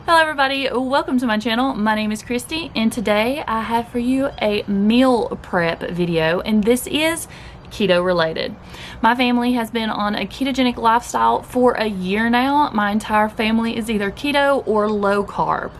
Hello everybody, welcome to my channel. My name is Kristi and today I have for you a meal prep video, and this is keto related. My family has been on a ketogenic lifestyle for a year now. My entire family is either keto or low carb.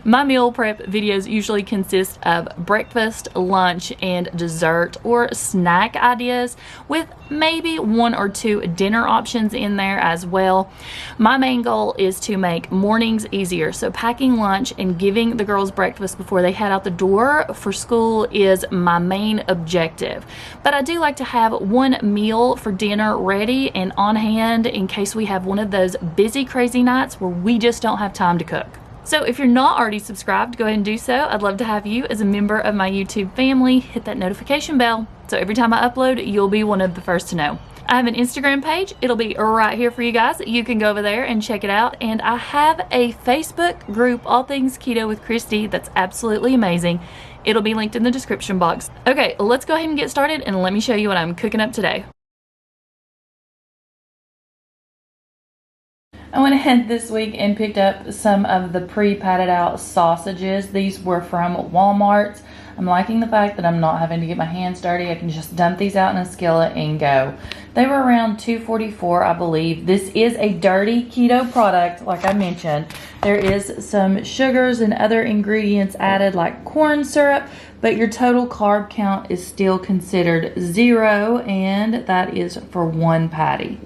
My meal prep videos usually consist of breakfast, lunch, and dessert or snack ideas with maybe one or two dinner options in there as well. My main goal is to make mornings easier, so packing lunch and giving the girls breakfast before they head out the door for school is my main objective. But I do like to have one meal for dinner ready and on hand in case we have one of those busy, crazy nights where we just don't have time to cook. So if you're not already subscribed, go ahead and do so. I'd love to have you as a member of my YouTube family. Hit that notification bell so every time I upload, you'll be one of the first to know. I have an Instagram page. It'll be right here for you guys. You can go over there and check it out. And I have a Facebook group, All Things Keto with Kristi, that's absolutely amazing. It'll be linked in the description box. Okay, let's go ahead and get started and let me show you what I'm cooking up today. I went ahead this week and picked up some of the pre-patted out sausages. These were from Walmart. I'm liking the fact that I'm not having to get my hands dirty. I can just dump these out in a skillet and go. They were around $2.44, I believe. This is a dirty keto product, like I mentioned. There is some sugars and other ingredients added like corn syrup, but your total carb count is still considered 0, and that is for one patty.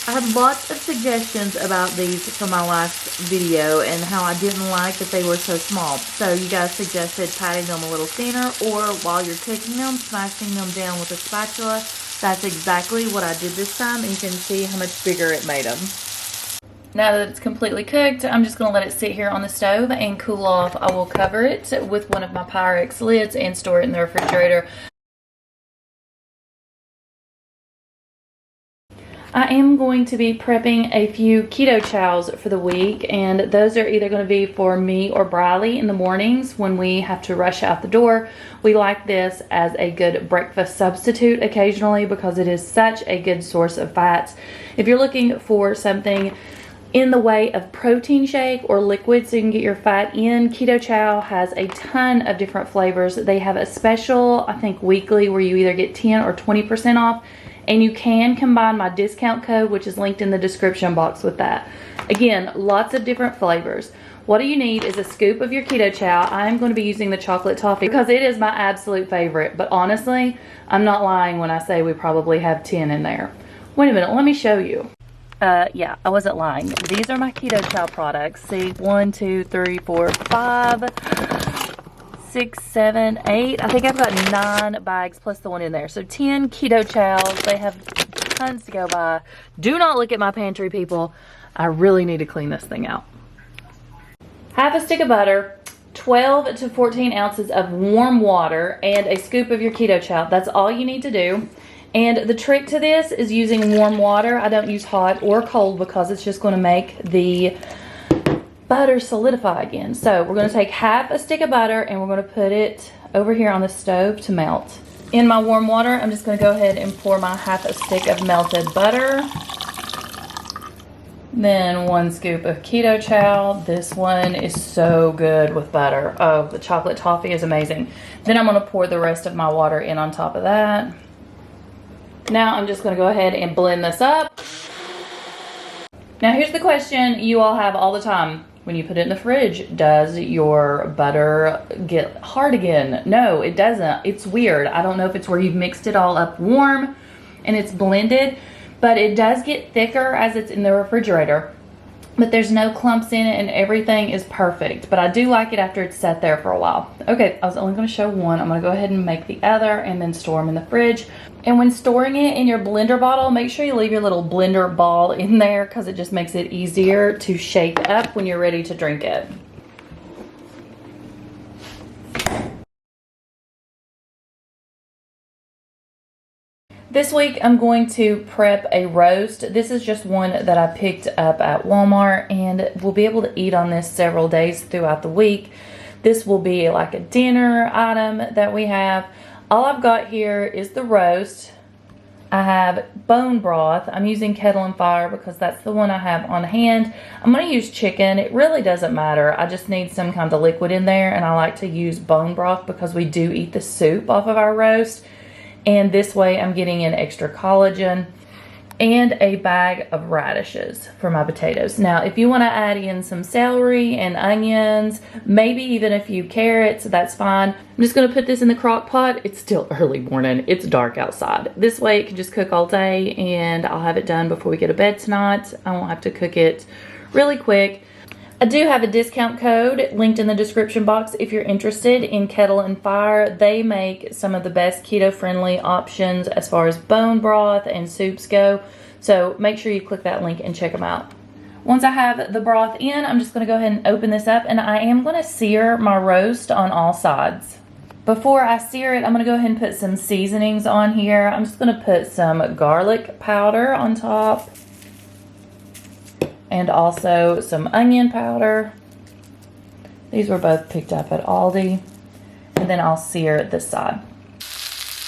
I had lots of suggestions about these from my last video and how I didn't like that they were so small. So you guys suggested patting them a little thinner, or while you're cooking them, smashing them down with a spatula. That's exactly what I did this time, and you can see how much bigger it made them. Now that it's completely cooked, I'm just going to let it sit here on the stove and cool off. I will cover it with one of my Pyrex lids and store it in the refrigerator. I am going to be prepping a few Keto Chows for the week, and those are either going to be for me or Briley in the mornings when we have to rush out the door. We like this as a good breakfast substitute occasionally because it is such a good source of fats. If you're looking for something in the way of protein shake or liquid so you can get your fat in, Keto Chow has a ton of different flavors. They have a special, I think, weekly where you either get 10 or 20% off. And you can combine my discount code, which is linked in the description box, with that. Again, lots of different flavors. What do you need is a scoop of your Keto Chow. I'm going to be using the chocolate toffee because it is my absolute favorite. But honestly, I'm not lying when I say we probably have 10 in there. Wait a minute, let me show you. Yeah, I wasn't lying. These are my Keto Chow products. See, 1, 2, 3, 4, 5... 6, 7, 8. I think I've got 9 bags plus the one in there. So 10 Keto Chows. They have tons to go by. Do not look at my pantry, people. I really need to clean this thing out. Half a stick of butter, 12 to 14 ounces of warm water, and a scoop of your Keto Chow. That's all you need to do. And the trick to this is using warm water. I don't use hot or cold because it's just going to make the butter solidify again. So we're going to take half a stick of butter and we're going to put it over here on the stove to melt. In my warm water, I'm just going to go ahead and pour my half a stick of melted butter. Then 1 scoop of Keto Chow. This one is so good with butter. Oh, the chocolate toffee is amazing. Then I'm going to pour the rest of my water in on top of that. Now I'm just going to go ahead and blend this up. Now here's the question you all have all the time. When you put it in the fridge, does your butter get hard again? No, it doesn't. It's weird. I don't know if it's where you've mixed it all up warm and it's blended, but it does get thicker as it's in the refrigerator. But there's no clumps in it and everything is perfect. But I do like it after it's sat there for a while. Okay, I was only going to show one. I'm going to go ahead and make the other and then store them in the fridge. And when storing it in your blender bottle, make sure you leave your little blender ball in there because it just makes it easier to shake up when you're ready to drink it. This week I'm going to prep a roast. This is just one that I picked up at Walmart, and we'll be able to eat on this several days throughout the week. This will be like a dinner item that we have. All I've got here is the roast. I have bone broth. I'm using Kettle and Fire because that's the one I have on hand. I'm going to use chicken. It really doesn't matter. I just need some kind of liquid in there, and I like to use bone broth because we do eat the soup off of our roast. And this way I'm getting in extra collagen. And a bag of radishes for my potatoes. Now, if you want to add in some celery and onions, maybe even a few carrots, that's fine. I'm just going to put this in the crock pot. It's still early morning. It's dark outside. This way it can just cook all day, and I'll have it done before we go to bed tonight. I won't have to cook it really quick. I do have a discount code linked in the description box if you're interested in Kettle and Fire. They make some of the best keto-friendly options as far as bone broth and soups go. So make sure you click that link and check them out. Once I have the broth in, I'm just going to go ahead and open this up, and I am going to sear my roast on all sides. Before I sear it, I'm going to go ahead and put some seasonings on here. I'm just going to put some garlic powder on top. And also some onion powder. These were both picked up at Aldi. And then I'll sear this side.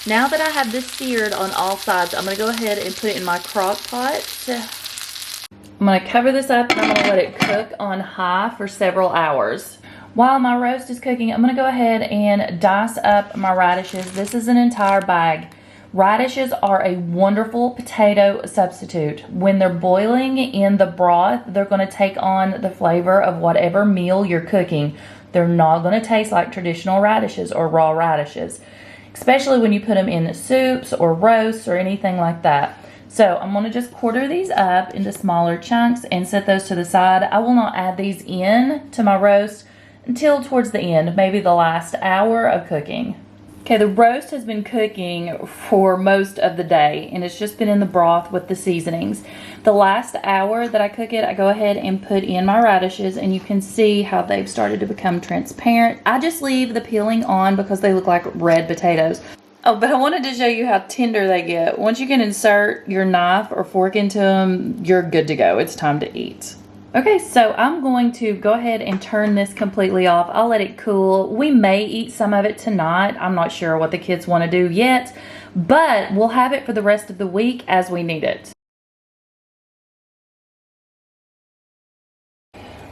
Now that I have this seared on all sides, I'm going to go ahead and put it in my crock pot. I'm going to cover this up, and I'm going to let it cook on high for several hours. While my roast is cooking, I'm going to go ahead and dice up my radishes. This is an entire bag. Radishes are a wonderful potato substitute. When they're boiling in the broth, they're going to take on the flavor of whatever meal you're cooking. They're not going to taste like traditional radishes or raw radishes, especially when you put them in soups or roasts or anything like that. So I'm going to just quarter these up into smaller chunks and set those to the side. I will not add these in to my roast until towards the end, maybe the last hour of cooking. Okay, the roast has been cooking for most of the day, and it's just been in the broth with the seasonings. The last hour that I cook it, I go ahead and put in my radishes, and you can see how they've started to become transparent. I just leave the peeling on because they look like red potatoes. Oh, but I wanted to show you how tender they get. Once you can insert your knife or fork into them, you're good to go. It's time to eat. Okay, so I'm going to go ahead and turn this completely off. I'll let it cool. We may eat some of it tonight. I'm not sure what the kids want to do yet, but we'll have it for the rest of the week as we need it.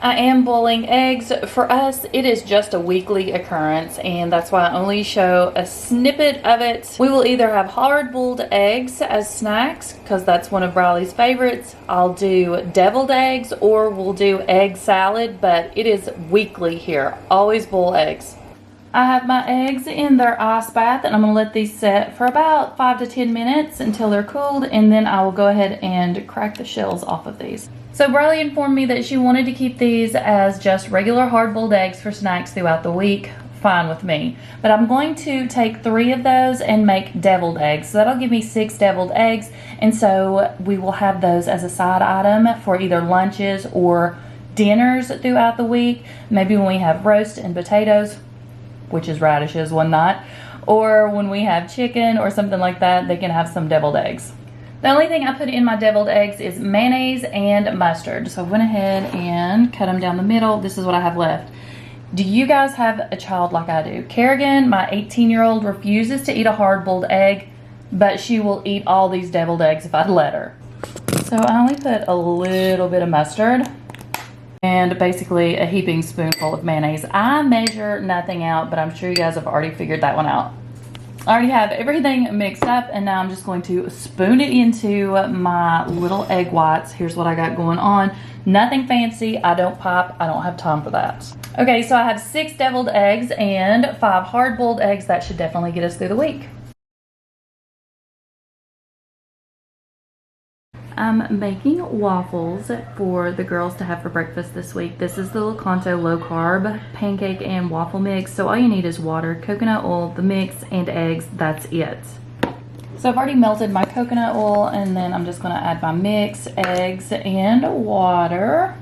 I am boiling eggs. For us, it is just a weekly occurrence, and that's why I only show a snippet of it. We will either have hard-boiled eggs as snacks, because that's one of Riley's favorites. I'll do deviled eggs, or we'll do egg salad, but it is weekly here. Always boil eggs. I have my eggs in their ice bath, and I'm going to let these set for about 5 to 10 minutes until they're cooled, and then I will go ahead and crack the shells off of these. So Briley informed me that she wanted to keep these as just regular hard-boiled eggs for snacks throughout the week. Fine with me. But I'm going to take 3 of those and make deviled eggs. So that'll give me 6 deviled eggs. And so we will have those as a side item for either lunches or dinners throughout the week. Maybe when we have roast and potatoes, which is radishes one night, or when we have chicken or something like that, they can have some deviled eggs. The only thing I put in my deviled eggs is mayonnaise and mustard. So I went ahead and cut them down the middle. This is what I have left. Do you guys have a child like I do? Kerrigan, my 18-year-old, refuses to eat a hard-boiled egg, but she will eat all these deviled eggs if I'd let her. So I only put a little bit of mustard and basically a heaping spoonful of mayonnaise. I measure nothing out, but I'm sure you guys have already figured that one out. I already have everything mixed up, and now I'm just going to spoon it into my little egg whites. Here's what I got going on. Nothing fancy. I don't pop. I don't have time for that. Okay, so I have 6 deviled eggs and 5 hard-boiled eggs. That should definitely get us through the week. I'm making waffles for the girls to have for breakfast this week. This is the Lakanto low carb pancake and waffle mix. So all you need is water, coconut oil, the mix, and eggs. That's it. So I've already melted my coconut oil, and then I'm just going to add my mix, eggs, and water.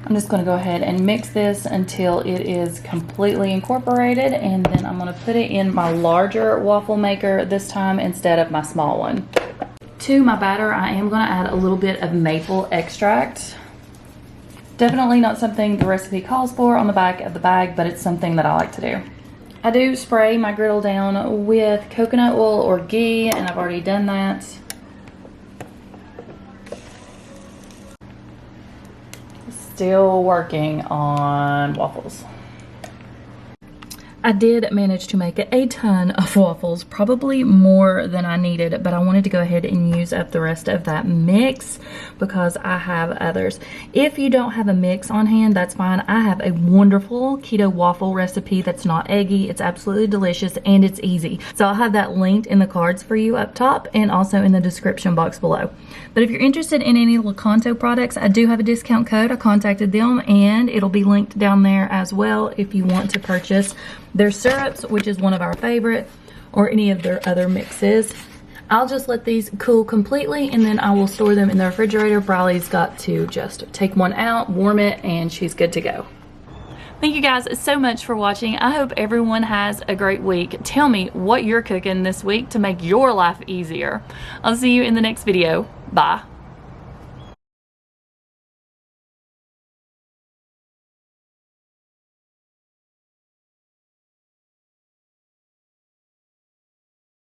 I'm just going to go ahead and mix this until it is completely incorporated, and then I'm going to put it in my larger waffle maker this time instead of my small one. To my batter, I am going to add a little bit of maple extract Definitely not something the recipe calls for on the back of the bag, but it's something that I like to do. I do spray my griddle down with coconut oil or ghee, and I've already done that. Still working on waffles. I did manage to make a ton of waffles, probably more than I needed, but I wanted to go ahead and use up the rest of that mix because I have others. If you don't have a mix on hand, that's fine. I have a wonderful keto waffle recipe that's not eggy. It's absolutely delicious and it's easy. So I'll have that linked in the cards for you up top and also in the description box below. But if you're interested in any Lakanto products, I do have a discount code. I contacted them and it'll be linked down there as well if you want to purchase their syrups, which is one of our favorite, or any of their other mixes. I'll just let these cool completely and then I will store them in the refrigerator. Briley's got to just take one out, warm it, and she's good to go. Thank you guys so much for watching. I hope everyone has a great week. Tell me what you're cooking this week to make your life easier. I'll see you in the next video. Bye.